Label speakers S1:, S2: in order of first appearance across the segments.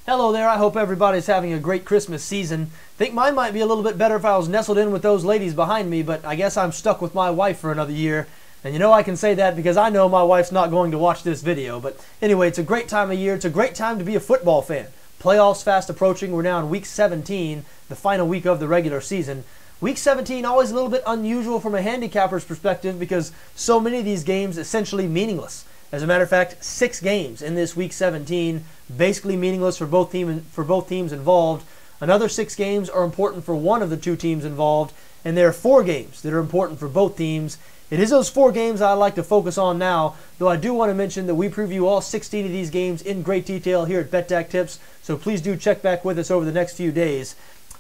S1: Hello there, I hope everybody's having a great Christmas season. Think mine might be a little bit better if I was nestled in with those ladies behind me, but I guess I'm stuck with my wife for another year. And you know I can say that because I know my wife's not going to watch this video. But anyway, it's a great time of year. It's a great time to be a football fan. Playoffs fast approaching. We're now in week 17, the final week of the regular season. Week 17 always a little bit unusual from a handicapper's perspective because so many of these games essentially meaningless. As a matter of fact, 6 games in this week 17, basically meaningless for both teams involved. Another 6 games are important for one of the 2 teams involved, and there are 4 games that are important for both teams. It is those 4 games I'd like to focus on now, though I do want to mention that we preview all 16 of these games in great detail here at BETDAQ Tips, so please do check back with us over the next few days.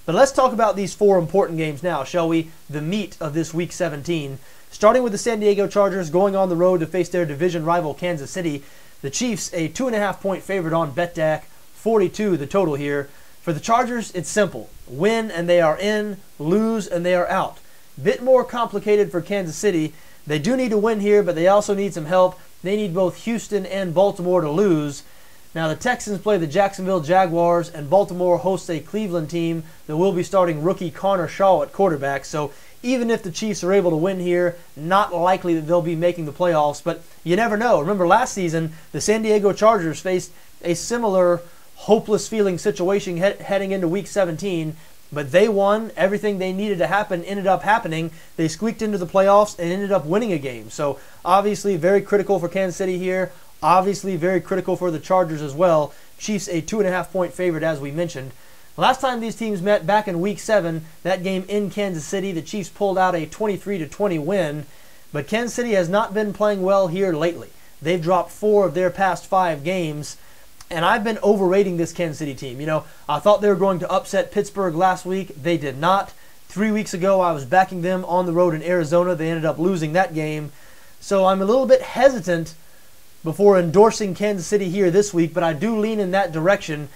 S1: But let's talk about these 4 important games now, shall we? The meat of this week 17. Starting with the San Diego Chargers going on the road to face their division rival Kansas City. The Chiefs, a 2.5-point favorite on BETDAQ, 42 the total here. For the Chargers, it's simple. Win and they are in, lose and they are out. Bit more complicated for Kansas City. They do need to win here, but they also need some help. They need both Houston and Baltimore to lose. Now the Texans play the Jacksonville Jaguars, and Baltimore hosts a Cleveland team that will be starting rookie Connor Shaw at quarterback. So even if the Chiefs are able to win here, not likely that they'll be making the playoffs, but you never know. Remember last season, the San Diego Chargers faced a similar hopeless feeling situation heading into week 17, but they won. Everything they needed to happen ended up happening. They squeaked into the playoffs and ended up winning a game. So obviously very critical for Kansas City here. Obviously very critical for the Chargers as well. Chiefs a 2.5-point favorite as we mentioned. Last time these teams met back in week 7, that game in Kansas City, the Chiefs pulled out a 23-20 win. But Kansas City has not been playing well here lately. They've dropped 4 of their past 5 games. And I've been overrating this Kansas City team. You know, I thought they were going to upset Pittsburgh last week. They did not. 3 weeks ago, I was backing them on the road in Arizona. They ended up losing that game. So I'm a little bit hesitant before endorsing Kansas City here this week, but I do lean in that direction.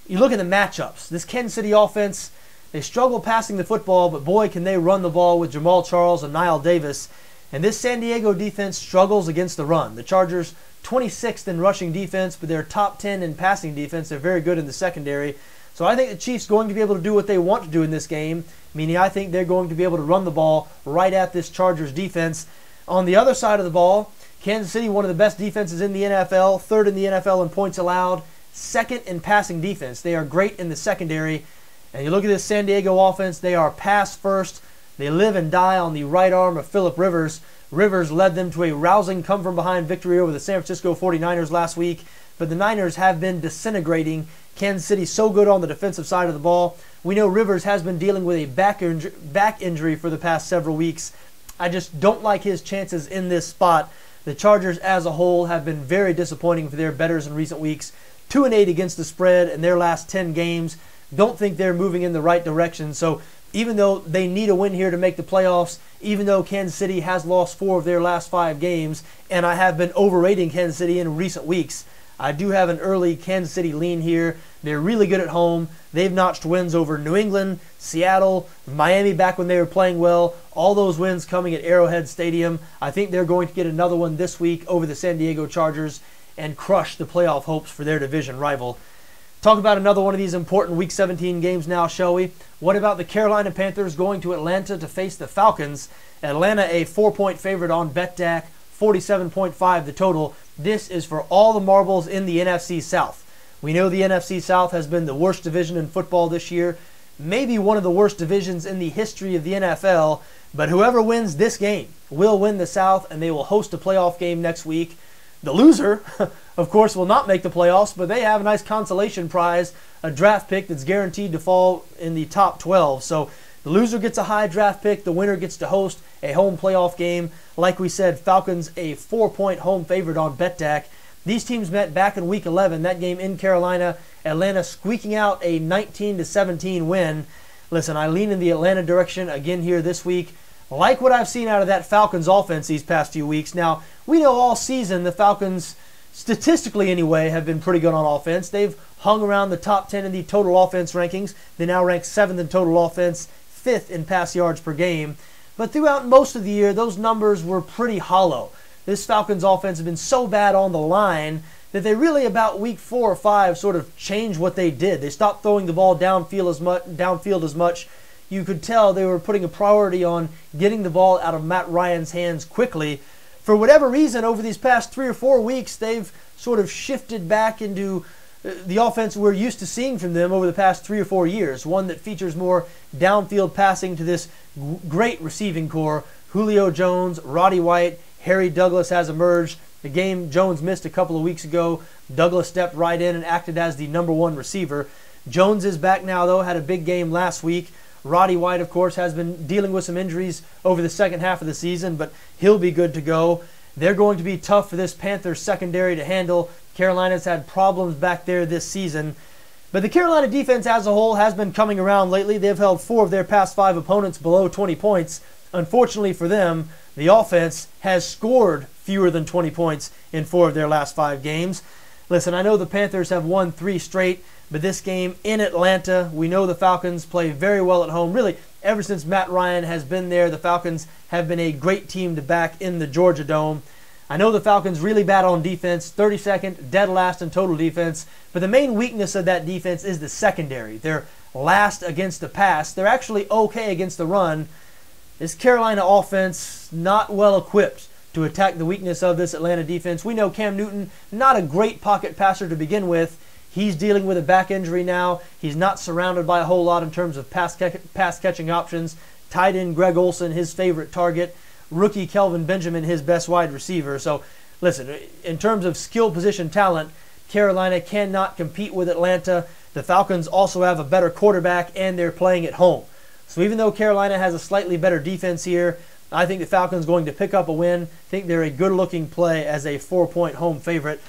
S1: You look at the matchups. This Kansas City offense, they struggle passing the football, but boy, can they run the ball with Jamal Charles and Niall Davis. And this San Diego defense struggles against the run. The Chargers 26th in rushing defense, but they're top 10 in passing defense. They're very good in the secondary. So I think the Chiefs are going to be able to do what they want to do in this game, meaning I think they're going to be able to run the ball right at this Chargers defense. On the other side of the ball, Kansas City, one of the best defenses in the NFL, 3rd in the NFL in points allowed, 2nd in passing defense. They are great in the secondary. And you look at this San Diego offense, they are pass first. They live and die on the right arm of Phillip Rivers. Rivers led them to a rousing come-from-behind victory over the San Francisco 49ers last week. But the Niners have been disintegrating. Kansas City so good on the defensive side of the ball. We know Rivers has been dealing with a back injury for the past several weeks. I just don't like his chances in this spot. The Chargers as a whole have been very disappointing for their bettors in recent weeks. 2-8 against the spread in their last 10 games. Don't think they're moving in the right direction. So even though they need a win here to make the playoffs, even though Kansas City has lost 4 of their last 5 games, and I have been overrating Kansas City in recent weeks, I do have an early Kansas City lean here. They're really good at home. They've notched wins over New England, Seattle, Miami back when they were playing well. All those wins coming at Arrowhead Stadium. I think they're going to get another one this week over the San Diego Chargers and crush the playoff hopes for their division rival. Talk about another one of these important Week 17 games now, shall we? What about the Carolina Panthers going to Atlanta to face the Falcons? Atlanta a 4-point favorite on BETDAQ, 47.5 the total. This is for all the marbles in the NFC South. We know the NFC South has been the worst division in football this year, maybe one of the worst divisions in the history of the NFL, but whoever wins this game will win the South, and they will host a playoff game next week. The loser, of course, will not make the playoffs, but they have a nice consolation prize, a draft pick that's guaranteed to fall in the top 12. So the loser gets a high draft pick. The winner gets to host a home playoff game. Like we said, Falcons a 4-point home favorite on BETDAQ. These teams met back in Week 11. That game in Carolina, Atlanta squeaking out a 19-17 win. Listen, I lean in the Atlanta direction again here this week. Like what I've seen out of that Falcons offense these past few weeks. Now, we know all season the Falcons, statistically anyway, have been pretty good on offense. They've hung around the top 10 in the total offense rankings. They now rank 7th in total offense, 5th in pass yards per game. But throughout most of the year, those numbers were pretty hollow. This Falcons offense has been so bad on the line that they really about week 4 or 5 sort of changed what they did. They stopped throwing the ball downfield as much. You could tell they were putting a priority on getting the ball out of Matt Ryan's hands quickly. For whatever reason, over these past 3 or 4 weeks, they've sort of shifted back into the offense we're used to seeing from them over the past 3 or 4 years, one that features more downfield passing to this great receiving core. Julio Jones, Roddy White, Harry Douglas has emerged. The game Jones missed a couple of weeks ago, Douglas stepped right in and acted as the #1 receiver. Jones is back now, though, had a big game last week. Roddy White, of course, has been dealing with some injuries over the second half of the season, but he'll be good to go. They're going to be tough for this Panthers secondary to handle. Carolina's had problems back there this season. But the Carolina defense as a whole has been coming around lately. They've held 4 of their past 5 opponents below 20 points. Unfortunately for them, the offense has scored fewer than 20 points in 4 of their last 5 games. Listen, I know the Panthers have won 3 straight, but this game in Atlanta, we know the Falcons play very well at home. Really, ever since Matt Ryan has been there, the Falcons have been a great team to back in the Georgia Dome. I know the Falcons really bad on defense, 32nd, dead last in total defense, but the main weakness of that defense is the secondary. They're last against the pass. They're actually okay against the run. This Carolina offense not well equipped to attack the weakness of this Atlanta defense. We know Cam Newton, not a great pocket passer to begin with. He's dealing with a back injury now. He's not surrounded by a whole lot in terms of pass catching options. Tight end Greg Olsen, his favorite target. Rookie Kelvin Benjamin, his best wide receiver. So, listen, in terms of skill position talent, Carolina cannot compete with Atlanta. The Falcons also have a better quarterback, and they're playing at home. So even though Carolina has a slightly better defense here, I think the Falcons going to pick up a win. I think they're a good-looking play as a 4-point home favorite.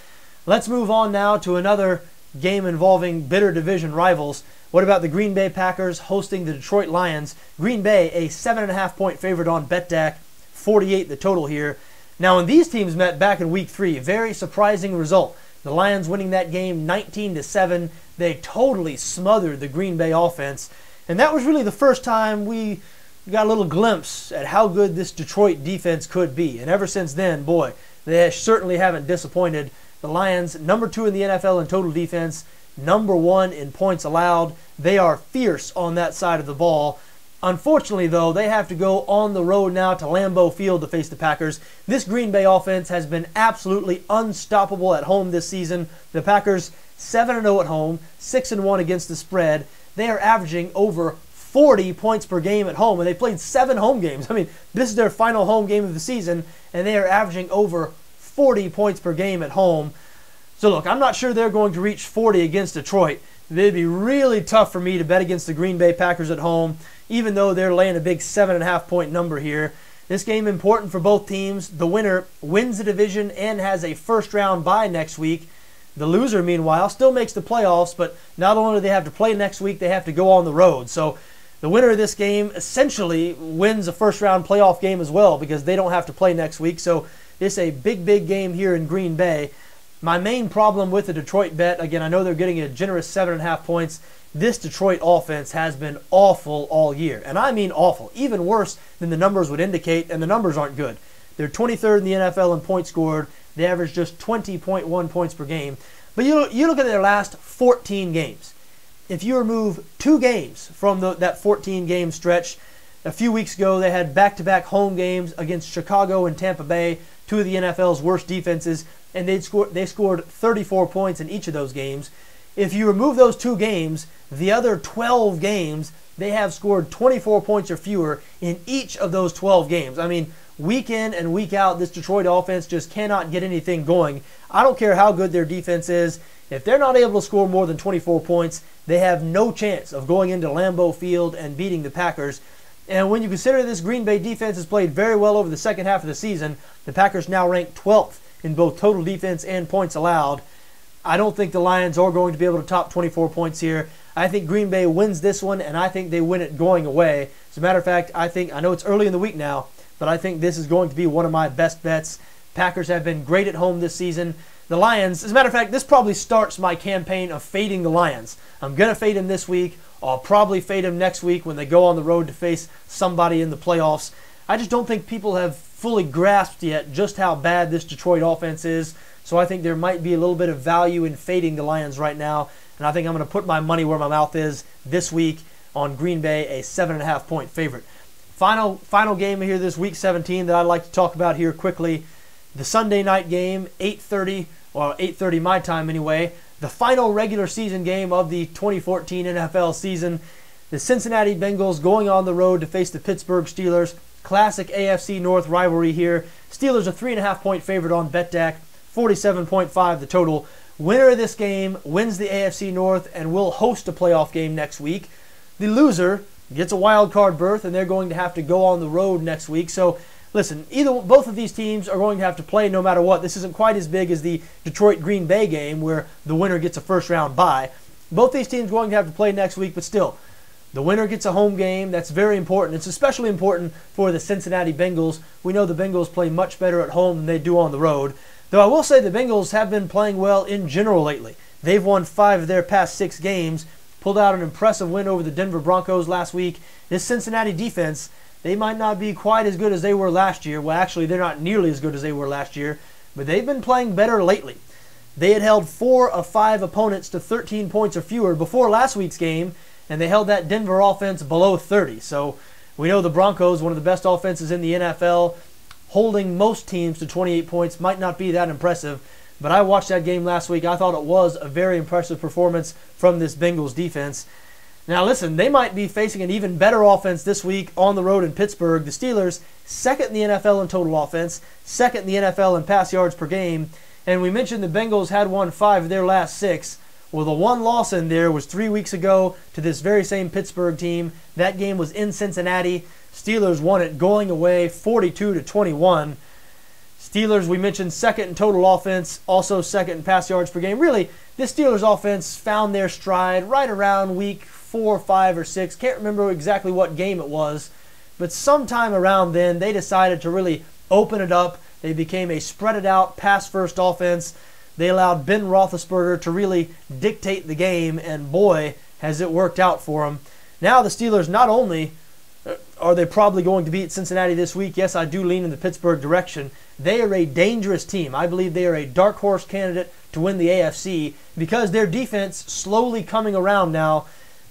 S1: Let's move on now to another game involving bitter division rivals. What about the Green Bay Packers hosting the Detroit Lions? Green Bay, a 7.5-point favorite on BETDAQ, 48 the total here. Now, when these teams met back in Week 3, very surprising result. The Lions winning that game 19-7. They totally smothered the Green Bay offense. And that was really the first time we got a little glimpse at how good this Detroit defense could be. And ever since then, boy, they certainly haven't disappointed. The Lions, #2 in the NFL in total defense, #1 in points allowed. They are fierce on that side of the ball. Unfortunately, though, they have to go on the road now to Lambeau Field to face the Packers. This Green Bay offense has been absolutely unstoppable at home this season. The Packers 7-0 at home, 6-1 against the spread. They are averaging over 40 points per game at home, and they played 7 home games. I mean, this is their final home game of the season, and they are averaging over 40 points per game at home. So look, I'm not sure they're going to reach 40 against Detroit. It'd be really tough for me to bet against the Green Bay Packers at home, even though they're laying a big 7.5-point number here. This game important for both teams. The winner wins the division and has a first-round bye next week. The loser, meanwhile, still makes the playoffs, but not only do they have to play next week, they have to go on the road. So the winner of this game essentially wins a first-round playoff game as well because they don't have to play next week. So it's a big, big game here in Green Bay. My main problem with the Detroit bet, again, I know they're getting a generous 7.5 points. This Detroit offense has been awful all year. And I mean awful. Even worse than the numbers would indicate, and the numbers aren't good. They're 23rd in the NFL in points scored. They average just 20.1 points per game. But you look at their last 14 games. If you remove 2 games from that 14-game stretch, a few weeks ago they had back-to-back home games against Chicago and Tampa Bay, 2 of the NFL's worst defenses, and they scored 34 points in each of those games. If you remove those 2 games, the other 12 games, they have scored 24 points or fewer in each of those 12 games. I mean, week in and week out, this Detroit offense just cannot get anything going. I don't care how good their defense is. If they're not able to score more than 24 points, they have no chance of going into Lambeau Field and beating the Packers. And when you consider this Green Bay defense has played very well over the second half of the season, the Packers now rank 12th in both total defense and points allowed. I don't think the Lions are going to be able to top 24 points here. I think Green Bay wins this one, and I think they win it going away. As a matter of fact, I know it's early in the week now, but I think this is going to be one of my best bets. Packers have been great at home this season. The Lions, as a matter of fact, this probably starts my campaign of fading the Lions. I'm going to fade them this week. I'll probably fade them next week when they go on the road to face somebody in the playoffs. I just don't think people have fully grasped yet just how bad this Detroit offense is. So I think there might be a little bit of value in fading the Lions right now. And I think I'm going to put my money where my mouth is this week on Green Bay, a 7.5-point favorite. Final game here this week 17 that I'd like to talk about here quickly. The Sunday night game, 8:30, or 8:30 my time anyway. The final regular season game of the 2014 NFL season. The Cincinnati Bengals going on the road to face the Pittsburgh Steelers. Classic AFC North rivalry here. Steelers a 3.5-point favorite on BETDAQ, 47.5 the total. Winner of this game wins the AFC North and will host a playoff game next week. The loser gets a wild card berth, and they're going to have to go on the road next week. So, listen, both of these teams are going to have to play no matter what. This isn't quite as big as the Detroit-Green Bay game where the winner gets a first-round bye. Both these teams are going to have to play next week, but still, the winner gets a home game. That's very important. It's especially important for the Cincinnati Bengals. We know the Bengals play much better at home than they do on the road. Though I will say the Bengals have been playing well in general lately. They've won 5 of their past 6 games, pulled out an impressive win over the Denver Broncos last week. This Cincinnati defense, they might not be quite as good as they were last year. Well, actually, they're not nearly as good as they were last year, but they've been playing better lately. They had held 4 of 5 opponents to 13 points or fewer before last week's game, and they held that Denver offense below 30. So we know the Broncos, one of the best offenses in the NFL, holding most teams to 28 points might not be that impressive. But I watched that game last week. I thought it was a very impressive performance from this Bengals defense. Now listen, they might be facing an even better offense this week on the road in Pittsburgh. The Steelers, second in the NFL in total offense, second in the NFL in pass yards per game. And we mentioned the Bengals had won 5 of their last 6. Well, the one loss in there was 3 weeks ago to this very same Pittsburgh team. That game was in Cincinnati. Steelers won it going away 42-21. Steelers, we mentioned, second in total offense, also second in pass yards per game. Really, this Steelers offense found their stride right around week 4, 5, or 6. Can't remember exactly what game it was, but sometime around then they decided to really open it up. They became a spread-it-out, pass-first offense. They allowed Ben Roethlisberger to really dictate the game, and boy, has it worked out for them. Now the Steelers, not only are they probably going to beat Cincinnati this week, yes, I do lean in the Pittsburgh direction, they are a dangerous team. I believe they are a dark horse candidate to win the AFC because their defense slowly coming around now.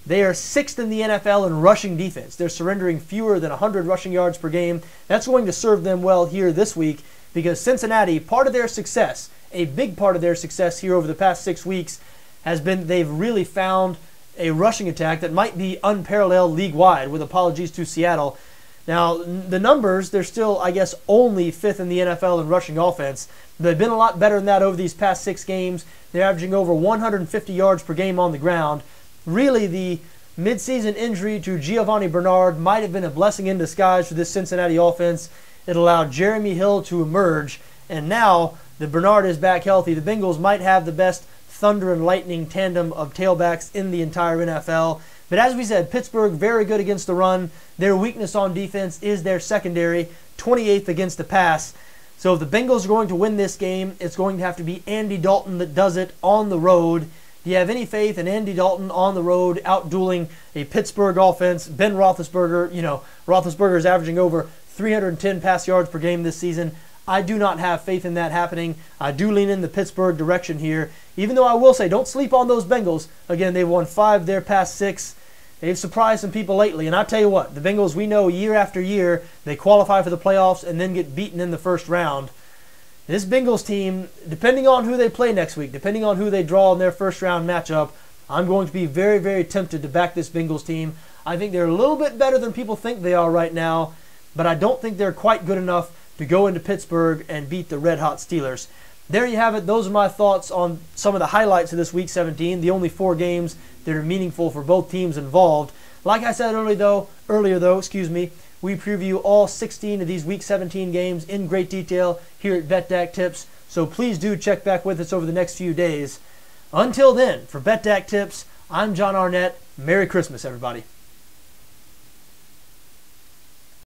S1: They are 6th in the NFL in rushing defense. They're surrendering fewer than 100 rushing yards per game. That's going to serve them well here this week because Cincinnati, part of their success, a big part of their success here over the past 6 weeks has been they've really found a rushing attack that might be unparalleled league-wide, with apologies to Seattle. Now, the numbers, they're still, I guess, only 5th in the NFL in rushing offense. They've been a lot better than that over these past 6 games. They're averaging over 150 yards per game on the ground. Really, the midseason injury to Giovanni Bernard might have been a blessing in disguise for this Cincinnati offense. It allowed Jeremy Hill to emerge, and now that Bernard is back healthy, the Bengals might have the best thunder and lightning tandem of tailbacks in the entire NFL. But as we said, Pittsburgh very good against the run. Their weakness on defense is their secondary, 28th against the pass. So if the Bengals are going to win this game, it's going to have to be Andy Dalton that does it on the road. Do you have any faith in Andy Dalton on the road out-dueling a Pittsburgh offense? Ben Roethlisberger, Roethlisberger is averaging over 310 pass yards per game this season. I do not have faith in that happening. I do lean in the Pittsburgh direction here, even though I will say don't sleep on those Bengals. Again, they've won 5 of their past 6. They've surprised some people lately, and I tell you what, the Bengals, we know year after year, they qualify for the playoffs and then get beaten in the first round. This Bengals team, depending on who they play next week, depending on who they draw in their first round matchup, I'm going to be very, very tempted to back this Bengals team. I think they're a little bit better than people think they are right now, but I don't think they're quite good enough to go into Pittsburgh and beat the red-hot Steelers. There you have it. Those are my thoughts on some of the highlights of this Week 17, the only 4 games that are meaningful for both teams involved. Like I said earlier, though, we preview all 16 of these Week 17 games in great detail here at BETDAQ Tips, so please do check back with us over the next few days. Until then, for BETDAQ Tips, I'm John Arnette. Merry Christmas, everybody.